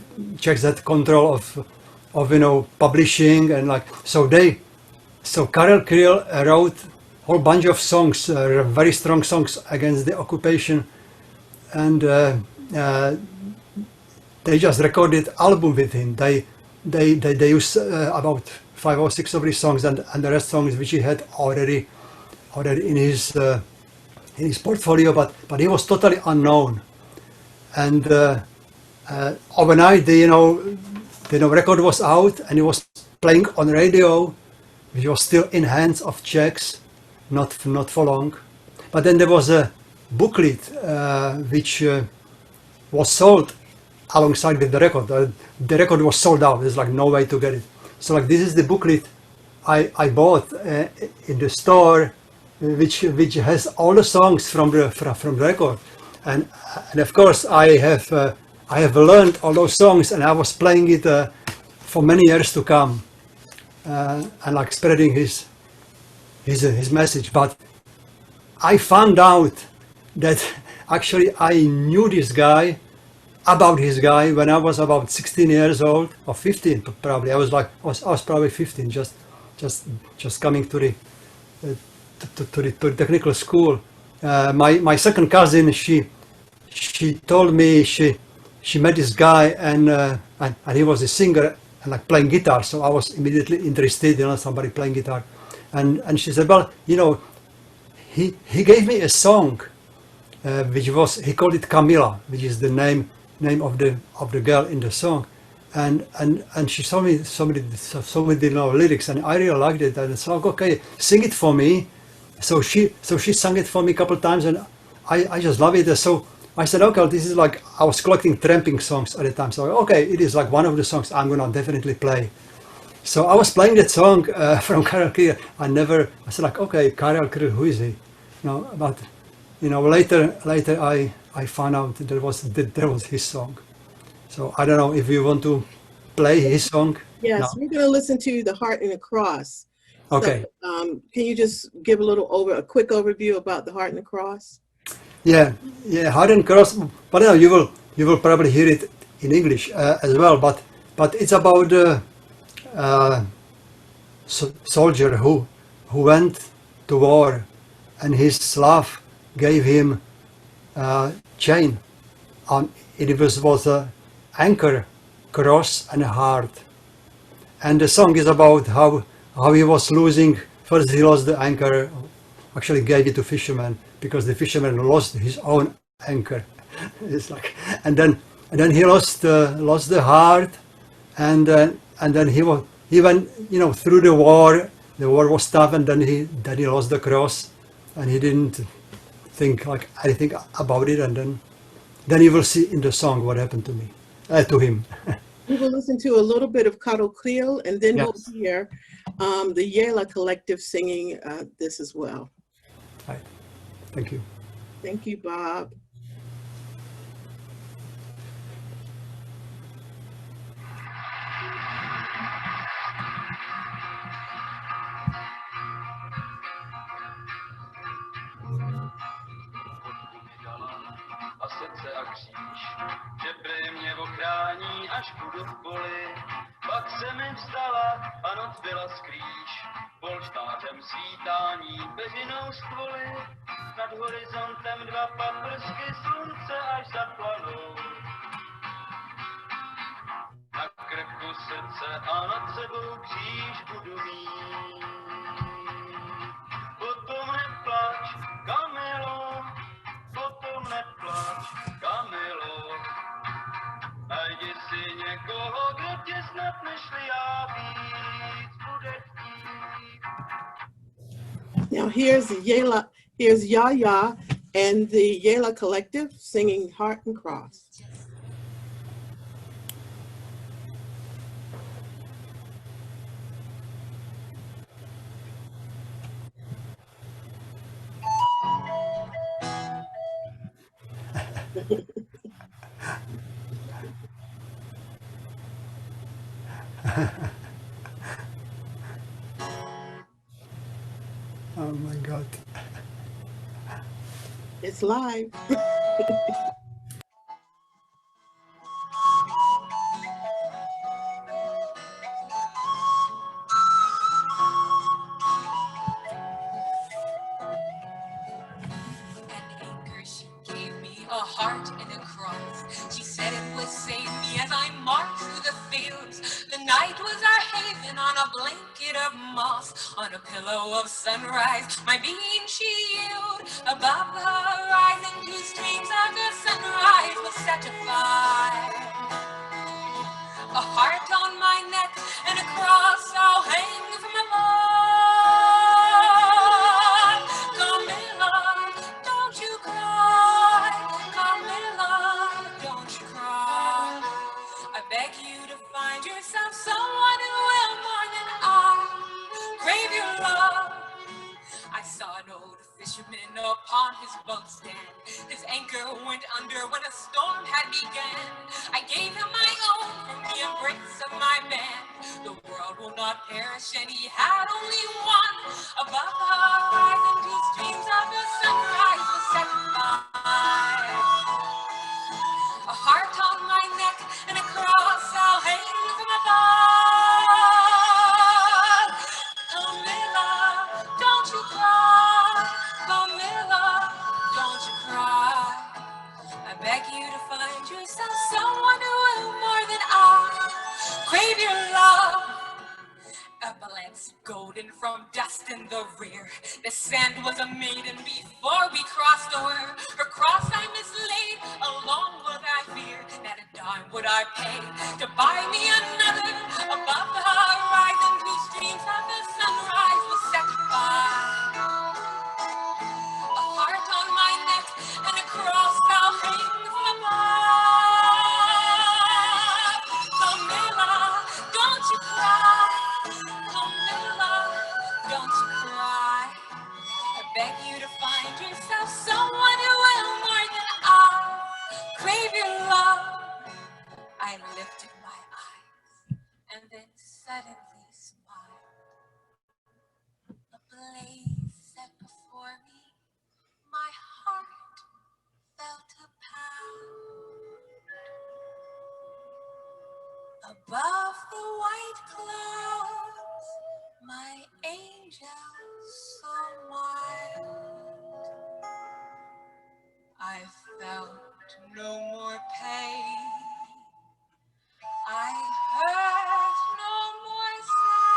Czechs had control of publishing, and like so Karel Kryl wrote a whole bunch of songs, very strong songs against the occupation, and they just recorded album with him. They used about 5 or 6 of these songs, and the rest songs which he had already in his portfolio, but he was totally unknown. And overnight, the record was out, and it was playing on radio, which was still in hands of Czechs, not for long. But then there was a booklet which was sold alongside with the record. The record was sold out. There's like no way to get it. So like this is the booklet I bought in the store, which has all the songs from the record, and of course I have learned all those songs, and I was playing it for many years to come, and like spreading his message. But I found out that actually I knew this guy, about his guy, when I was about 16 years old, or 15 probably. I was probably 15, just coming to the technical school. My second cousin, she told me she met this guy, and he was a singer and like playing guitar. So I was immediately interested in somebody playing guitar, and she said, well, he gave me a song, which was, he called it Camila, which is the name of the girl in the song, and she told me the lyrics, and I really liked it, and so okay, sing it for me. So she sang it for me a couple of times, and I just love it. So I said, okay, this is like, I was collecting tramping songs at the time, so okay, it is like one of the songs I'm gonna definitely play. So I was playing that song from Karel Kryl. I said like, okay, Karel Kryl, who is he? But later I found out that there was his song. So I don't know if you want to play his song. Yes, No? we're going to listen to The Heart and the Cross. Okay. So, can you just give a quick overview about The Heart and the Cross? Yeah, Heart and Cross. But you will probably hear it in English as well. But it's about a soldier who went to war, and his love gave him chain. It was a anchor, cross, and a heart. And the song is about how he was losing. First he lost the anchor, actually gave it to fisherman, because the fisherman lost his own anchor. It's like, and then he lost the heart, and then he went through the war. The war was tough, and then he lost the cross, and he didn't think like anything about it, and then you will see in the song what happened to him. We will listen to a little bit of Karel Kryl, and then Yes. we'll hear the Yehla Collective singing this as well. Right. Thank you. Thank you, Bob. A srdce a kříž, že prý mě ochrání, až budu v poli. Pak se mi vstala a noc byla skrýž, polštářem svítání, peřinou stvoly. Nad horizontem 2 paprsky slunce až zaplanou. Na krku srdce slunce a nad sebou kříž budu mít. Potom neplač, Kamilo, potom neplač, Kamilo. Najdi si někoho, kdo tě snad nežli já víc bude chtít. Now here's Yaha and the Yehla Collective singing Heart and Cross. Oh my God. It's live. A heart and a cross. She said it would save me as I marched through the fields. The night was our haven on a blanket of moss, on a pillow of sunrise. My being shield above the horizon, 2 streams of the sunrise was set afire. A heart on my neck and a cross I'll hang from above. Camilla, don't you cry. Camilla, don't you cry. I beg you to find yourself someone who will more than I crave your love. I saw an old fisherman upon his boat stand. His anchor went under when a storm had begun. I gave him my own from the embrace of my man. The world will not perish and he had only one. Above the horizon, 2 streams of the sunrise was set fire. A heart on my neck and a cross I'll hang from above. Camilla, don't you cry. Camilla, don't you cry. I beg you to find yourself someone who will more than I crave your love. A balance golden from dust in the rear. The sand was a maiden before we crossed over. Her cross I mislaid, along with I fear. Not a dime would I pay to buy me another. Above the horizon, 2 streams of the sunrise was set fire. A heart on my neck and a cross I'll hang from above. Camilla, don't you cry. Camilla, don't you cry. I beg you to find yourself someone who will more than I crave your love. I lifted my eyes and then suddenly smiled. A blaze set before me, my heart felt a pound. Above the white clouds, my angel so mild. I felt no more pain. I heard no more sound.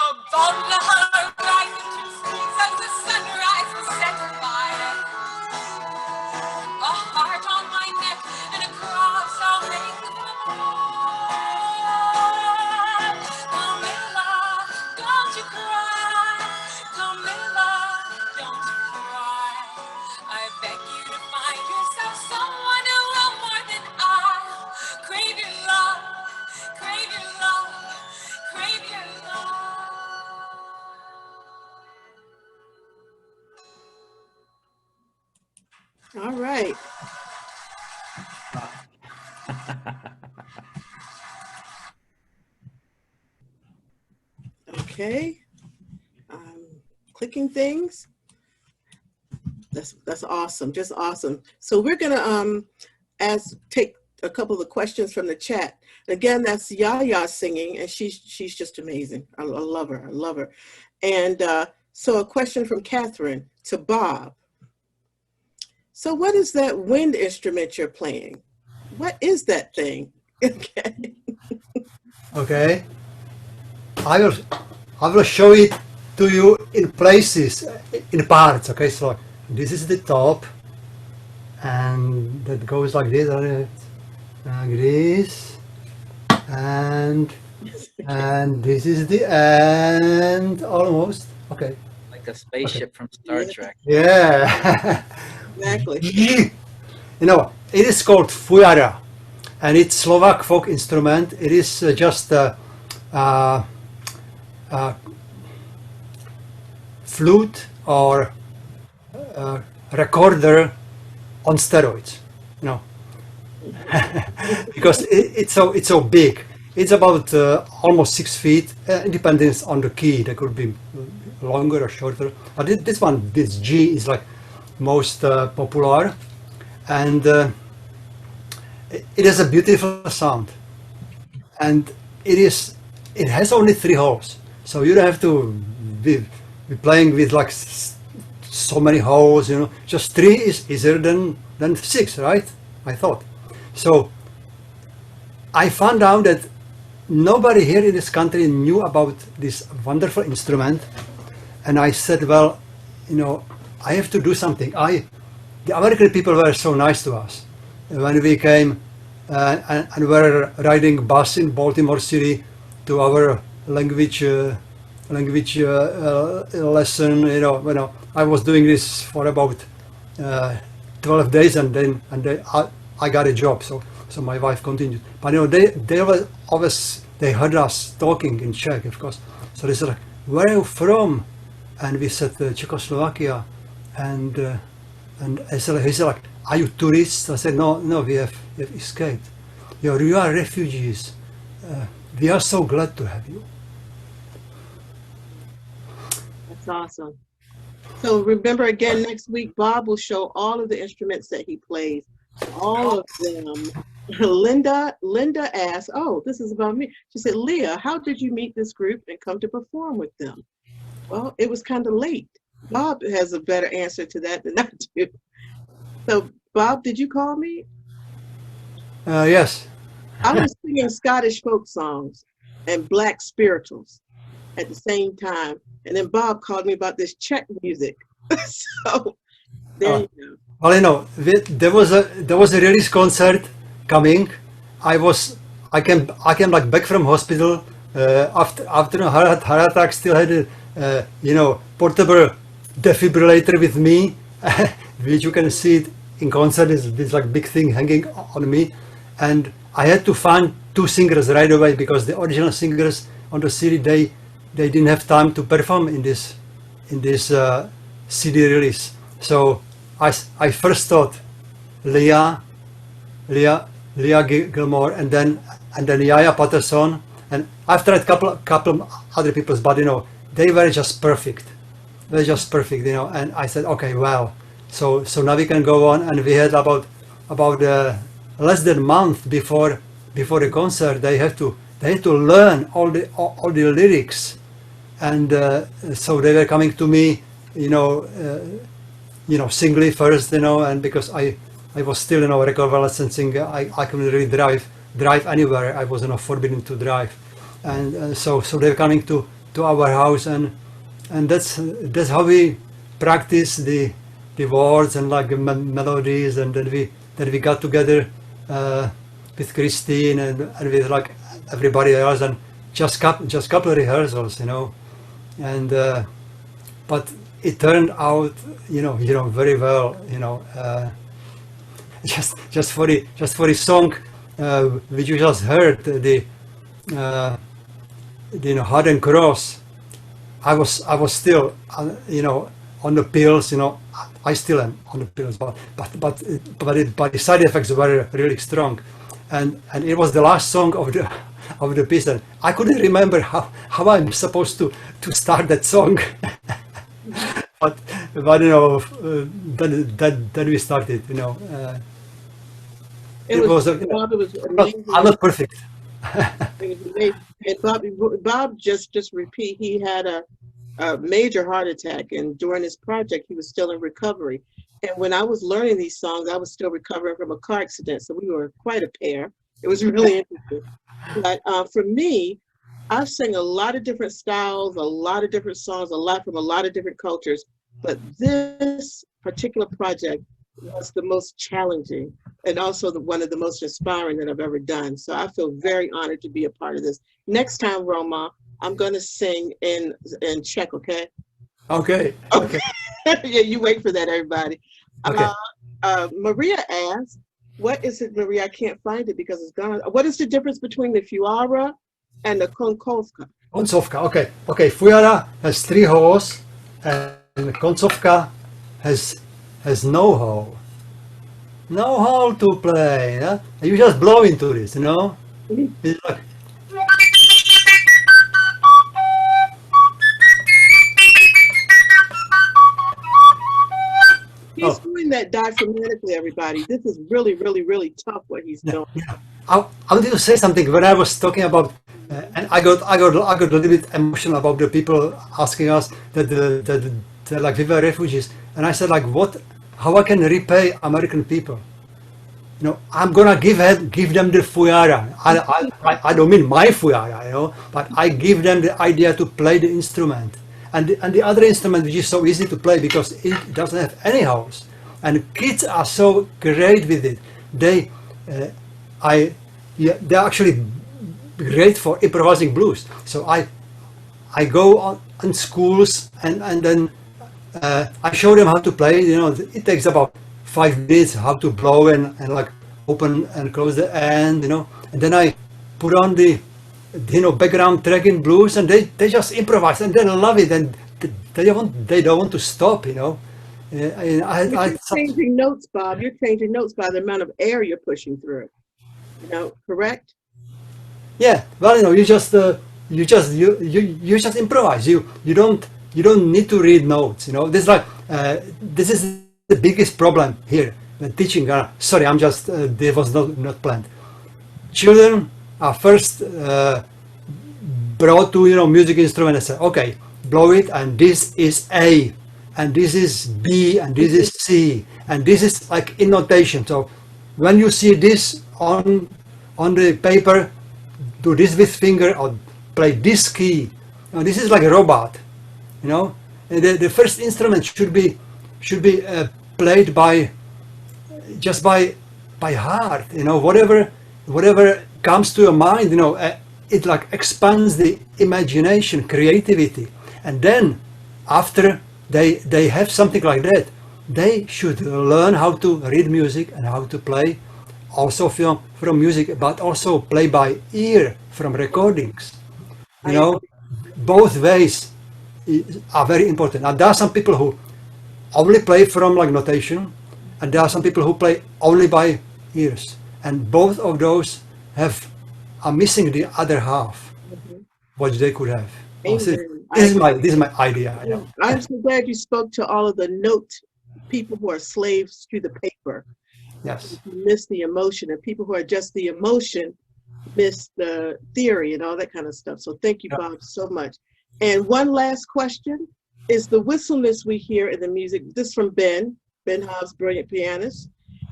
Above the horizon, 2 streams of the sunrise was set fire. A heart on my neck and a cross I'll hang from above. Camilla, don't you cry. Camilla, don't you cry. I beg you to find yourself someone who will more than I crave your love, crave your love, crave your love. All right. Okay. Clicking things. That's awesome. Just awesome. So we're gonna take a couple of the questions from the chat. Again, that's Yaha singing, and she's just amazing. I love her. I love her. And so a question from Catherine to Bob. So what is that wind instrument you're playing? What is that thing? Okay. Okay. I will show it to you in places, in parts. Okay, so this is the top, and that goes like this, and this is the end, almost. Okay. Like a spaceship from Star Trek. Yeah. Exactly. You know, it is called fujara, and it's Slovak folk instrument. It is just a flute or recorder on steroids, you know, because it's so big. It's about almost 6 feet. It depends on the key. That could be longer or shorter. But this G is like most popular, and it has a beautiful sound, and it has only 3 holes, so you don't have to be playing with like so many holes, you know. Just 3 is easier than 6, right? I thought. So I found out that nobody here in this country knew about this wonderful instrument, and I said, well, you know, I have to do something. The American people were so nice to us when we came and were riding bus in Baltimore City to our language lesson. You know, I was doing this for about 12 days, and then I got a job. So my wife continued. But you know, they heard us talking in Czech, of course. So they said, like, where are you from? And we said Czechoslovakia. And he said, like, are you tourists? I said, no, we have escaped. You are refugees. We are so glad to have you. That's awesome. So remember, again, next week, Bob will show all of the instruments that he plays, all of them. Linda asked, oh, this is about me. She said, Lea, how did you meet this group and come to perform with them? Well, it was kind of late. Bob has a better answer to that than I do. So, Bob, did you call me? Yes. I was singing Scottish folk songs and black spirituals at the same time. And then Bob called me about this Czech music. So, there you go. Well, you know, there was a release concert coming. I came like back from hospital after a heart attack. Still had a portable defibrillator with me, which you can see it in concert. Is this like big thing hanging on me, and I had to find 2 singers right away because the original singers on the CD they didn't have time to perform in this CD release. So I first thought Lea Gilmore, and then Yaha Patterson, and I've tried couple other people, but you know, they were just perfect. They're just perfect, you know. And I said, okay, well, so now we can go on. And we had about less than a month before the concert. They had to learn all the lyrics, and so they were coming to me, singly first, you know, and because I was still, reconvalescing, I couldn't really drive anywhere. I was, forbidden to drive, and so they were coming to our house, and that's how we practice the words and like melodies, and then we got together with Christine and with like everybody else, and just couple of rehearsals, you know, and but it turned out, very well, just for the song which you just heard, the Hard and Cross. I was still, on the pills, I still am on the pills, but the side effects were really strong, and it was the last song of the piece, and I couldn't remember how I'm supposed to start that song. but then we started, it was amazing. I'm not perfect. It was amazing. And Bob just repeat, he had a a major heart attack, and during this project, he was still in recovery. And when I was learning these songs, I was still recovering from a car accident, so we were quite a pair. It was really interesting. But for me, I've sang a lot of different styles, a lot of different songs, a lot from a lot of different cultures. But this particular project was the most challenging and also one of the most inspiring that I've ever done. So I feel very honored to be a part of this. Next time, Roma, I'm going to sing in Czech, okay? Okay. Okay. Yeah, you wait for that, everybody. Okay. Maria asked, what is it, Maria? I can't find it because it's gone. What is the difference between the Fiara and the Koncovka? Koncovka, okay. Okay, Fiara has 3 holes and the Koncovka has no hole. No hole to play. Huh? You just blow into this, you know? It's like, He's doing that diaphragmatically, everybody. This is really, really, really tough what he's doing. yeah. I wanted to say something when I was talking about, and I got a little bit emotional about the people asking us that like we were refugees, and I said like, how I can repay American people? You know, I'm gonna give them the Fiara. I don't mean my Fiara, you know, but I give them the idea to play the instrument. And the other instrument, which is so easy to play because it doesn't have any holes, and kids are so great with it. They're actually great for improvising blues. So I go on schools and then I show them how to play. You know, it takes about 5 minutes how to blow and like open and close the end. You know, and then I put on the background track in blues, and they just improvise and they love it, and they don't want to stop, you know. You're changing notes, Bob. You're changing notes by the amount of air you're pushing through. You know, correct? Yeah. Well, you know, you just improvise. You don't need to read notes. You know, this is the biggest problem here when teaching. Sorry, I'm just this was not planned. Children are first brought to music instrument and say, okay, blow it, and this is A, and this is B, and this is C, and this is like in notation. So when you see this on the paper, do this with finger or play this key. Now, this is like a robot, you know. And the first instrument should be played by heart, you know. Whatever comes to your mind, you know, it like expands the imagination, creativity, and then after they have something like that, they should learn how to read music and how to play also from music, but also play by ear from recordings. You know, both ways are very important. And there are some people who only play from like notation, and there are some people who play only by ears, and both of those are missing the other half, what they could have. This is my idea. Yeah. I'm so glad you spoke to all of the note people who are slaves to the paper. Yes. You miss the emotion, and people who are just the emotion miss the theory and all that kind of stuff. So thank you, Bob, so much. And one last question: is the whistleness we hear in the music? This is from Ben Hobbs, brilliant pianist.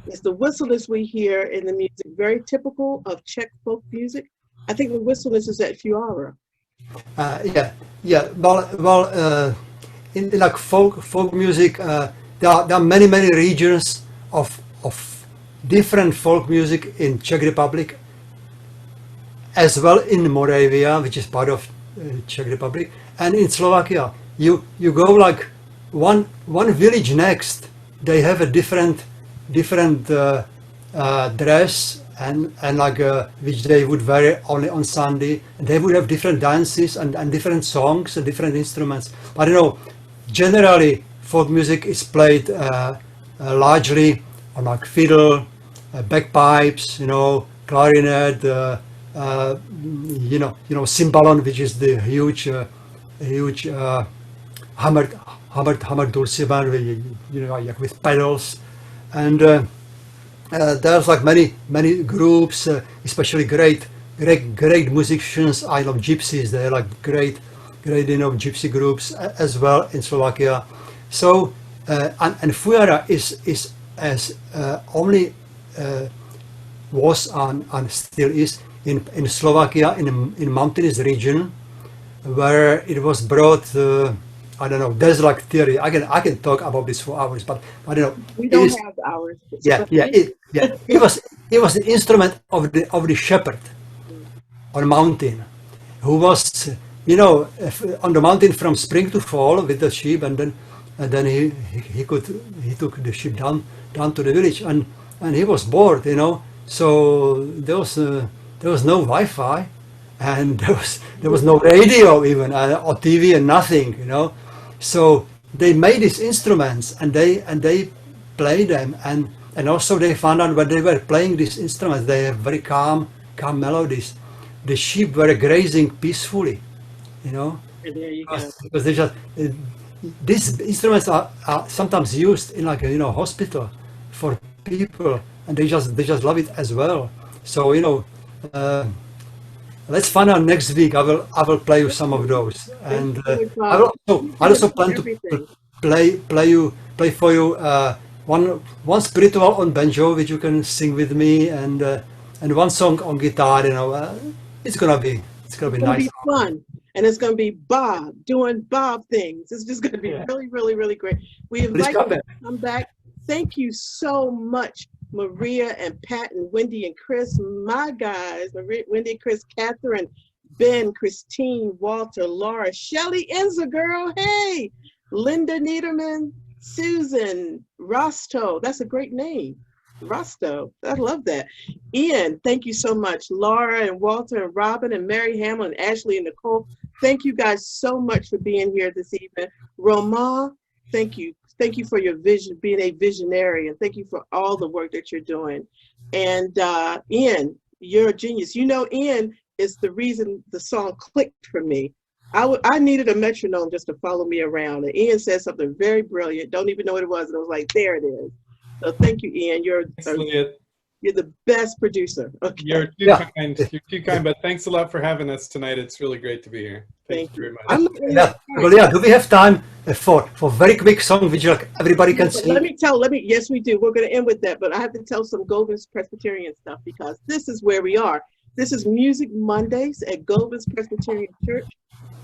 Is the whistleness we hear in the music very typical of Czech folk music? I think the whistleness is at Fiara. Yeah. Well, in like folk music, there are many regions of different folk music in Czech Republic, as well in Moravia, which is part of Czech Republic, and in Slovakia. You go like one village next, they have a different dress and like which they would wear only on Sunday, and they would have different dances and different songs and different instruments. But you know, generally folk music is played largely on like fiddle, bagpipes, clarinet, cymbalon, which is the huge hammered dulcimer, like with pedals. And there's like many groups, especially great musicians. I love gypsies. They're like great great gypsy groups as well in Slovakia. So and Fujara is as only was and still is in Slovakia in mountainous region where it was brought. I don't know. There's like theory. I can talk about this for hours, but I don't know. We don't have hours. It was the instrument of the shepherd on mountain, who was on the mountain from spring to fall with the sheep, and then he took the sheep down to the village, and he was bored, So there was no Wi-Fi, and there was no radio even or TV and nothing, So they made these instruments and they played them, and also they found out when they were playing these instruments, they have very calm melodies. The sheep were grazing peacefully, There you go. Because they just these instruments are sometimes used in like a hospital for people, and they just love it as well. So let's find out next week. I will play you some of those, and I also plan to play for you one spiritual on banjo, which you can sing with me, and one song on guitar. It's gonna be nice. It's gonna be fun, and it's gonna be Bob doing Bob things. It's just gonna be really, really, really great. We invite you to come back. Thank you so much, Maria and Pat and Wendy and Chris, my guys, Wendy, Chris, Catherine, Ben, Christine, Walter, Laura, Shelly Enza, girl, hey, Linda Niederman, Susan, Rosto, that's a great name, Rosto, I love that. Ian, thank you so much. Laura and Walter and Robin and Mary Hamill and Ashley and Nicole, thank you guys so much for being here this evening. Roma, thank you. Thank you for your vision, being a visionary, and thank you for all the work that you're doing. And Ian, you're a genius. Ian is the reason the song clicked for me. I needed a metronome just to follow me around. And Ian said something very brilliant. Don't even know what it was. And I was like, there it is. So thank you, Ian. You're the best producer. Okay. You're too kind. You're too kind. But thanks a lot for having us tonight. It's really great to be here. Thank you very much. Do we have time for very quick song which everybody can sing? Yes, we do. We're going to end with that, but I have to tell some Govans Presbyterian stuff, because this is where we are. This is Music Mondays at Govans Presbyterian Church.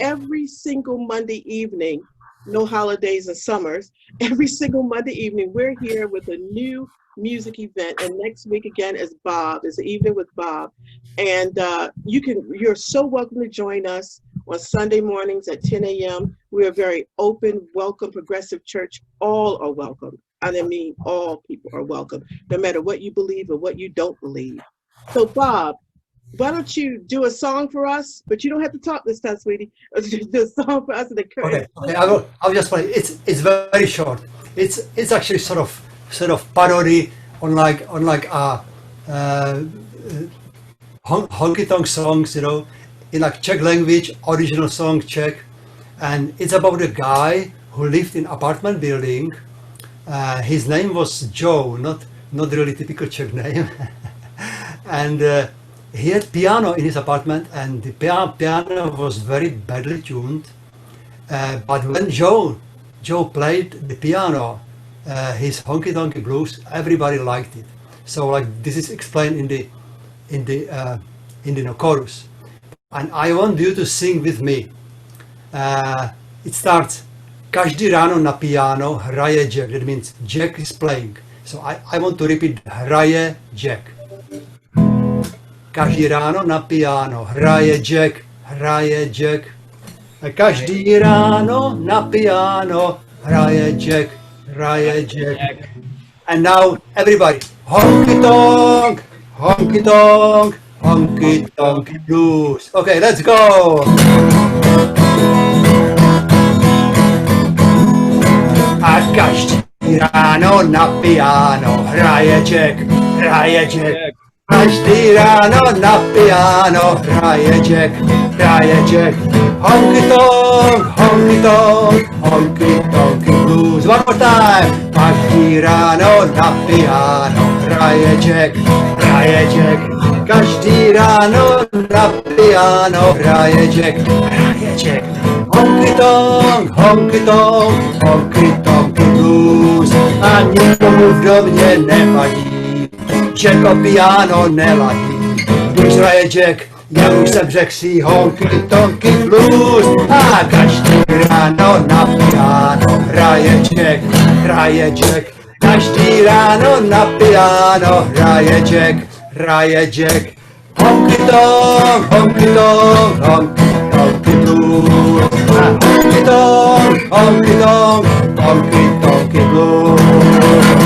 Every single Monday evening, no holidays and summers, every single Monday evening, we're here with a new music event, and next week again is Bob. It's the evening with Bob, and you're so welcome to join us on Sunday mornings at 10 a.m. We are very open, welcome, progressive church. All are welcome. I mean, all people are welcome, no matter what you believe or what you don't believe. So Bob, why don't you do a song for us? But you don't have to talk this time, sweetie. Do a song for us in the curtain. Okay. I'll just play. It's very short. It's actually sort of parody on honky tonk songs, in Czech language, original song Czech, and it's about a guy who lived in apartment building. His name was Joe, not really typical Czech name, and he had piano in his apartment, and the piano was very badly tuned. But when Joe played the piano, his honky tonky blues, everybody liked it. So this is explained in the chorus. And I want you to sing with me. It starts, každý ráno na piano hraje Jack. That means Jack is playing. So I want to repeat, hraje Jack. Každý ráno na piano hraje Jack, hraje Jack. Každý ráno na piano hraje Jack, hraje Jack. And now everybody, honky tonk, honky tonk. Honky tonk blues. Okay, let's go. A každý ráno na piano hraje Jack, hraje Jack. Každý ráno na piano hraje Jack, hraje Jack. Honky tonk, honky tonk, honky tonk blues. One more time. Každý ráno na piano hraje Jack, hraje Jack. Každý ráno na piano hraje Jack, hraje Jack. honky tonk blues. A nikomu v domě nevadí, že to piano neladí. Když hraje Jack, já už jsem řekl si honky tonky blues. A každý ráno na piano hraje Jack. Každý ráno na piano hraje Jack. Honky tonk blues. Honky tonk blues.